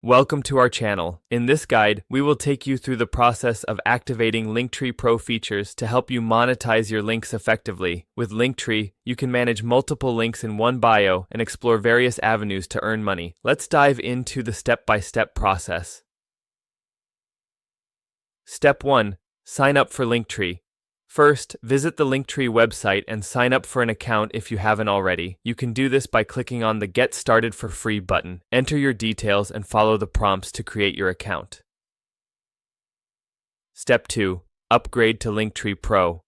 Welcome to our channel. In this guide, we will take you through the process of activating Linktree Pro features to help you monetize your links effectively. With Linktree, you can manage multiple links in one bio and explore various avenues to earn money. Let's dive into the step-by-step process. Step 1. Sign up for Linktree. First, visit the Linktree website and sign up for an account if you haven't already. You can do this by clicking on the Get Started for Free button. Enter your details and follow the prompts to create your account. Step 2. Upgrade to Linktree Pro.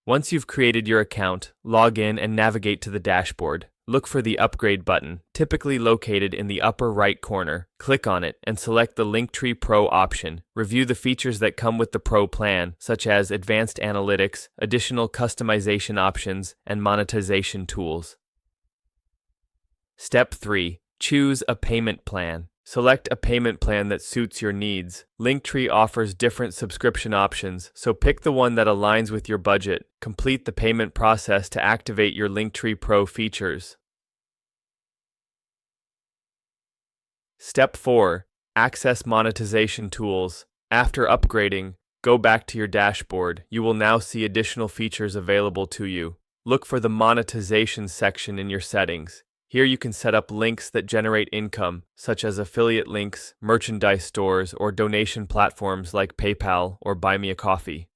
Once you've created your account, log in and navigate to the dashboard. Look for the Upgrade button, typically located in the upper right corner. Click on it and select the Linktree Pro option. Review the features that come with the Pro plan, such as advanced analytics, additional customization options, and monetization tools. Step 3. Choose a payment plan. Select a payment plan that suits your needs. Linktree offers different subscription options, so pick the one that aligns with your budget. Complete the payment process to activate your Linktree Pro features. Step 4. Access monetization tools. After upgrading, go back to your dashboard. You will now see additional features available to you. Look for the monetization section in your settings. Here you can set up links that generate income, such as affiliate links, merchandise stores, or donation platforms like PayPal or Buy Me a Coffee.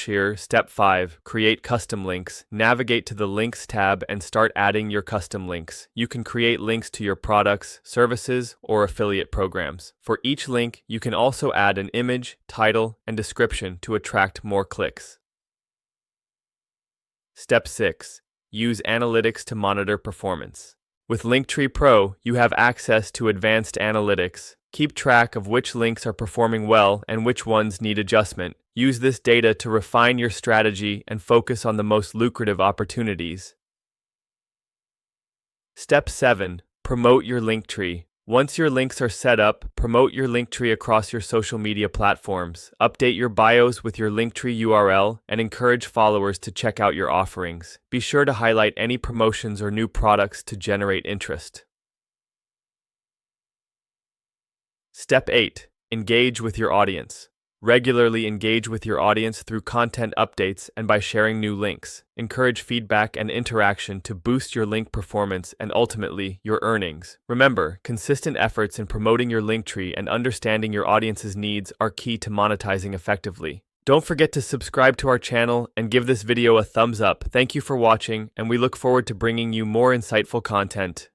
Here, Step 5. Create custom links. Navigate to the Links tab and start adding your custom links. You can create links to your products, services, or affiliate programs. For each link, you can also add an image, title, and description to attract more clicks. Step 6. Use analytics to monitor performance. With Linktree Pro, you have access to advanced analytics. Keep track of which links are performing well and which ones need adjustment. Use this data to refine your strategy and focus on the most lucrative opportunities. Step 7. Promote your Linktree. Once your links are set up, promote your Linktree across your social media platforms. Update your bios with your Linktree URL and encourage followers to check out your offerings. Be sure to highlight any promotions or new products to generate interest. Step 8. Engage with your audience. Regularly engage with your audience through content updates and by sharing new links. Encourage feedback and interaction to boost your link performance and ultimately your earnings. Remember, consistent efforts in promoting your Linktree and understanding your audience's needs are key to monetizing effectively. Don't forget to subscribe to our channel and give this video a thumbs up. Thank you for watching, and we look forward to bringing you more insightful content.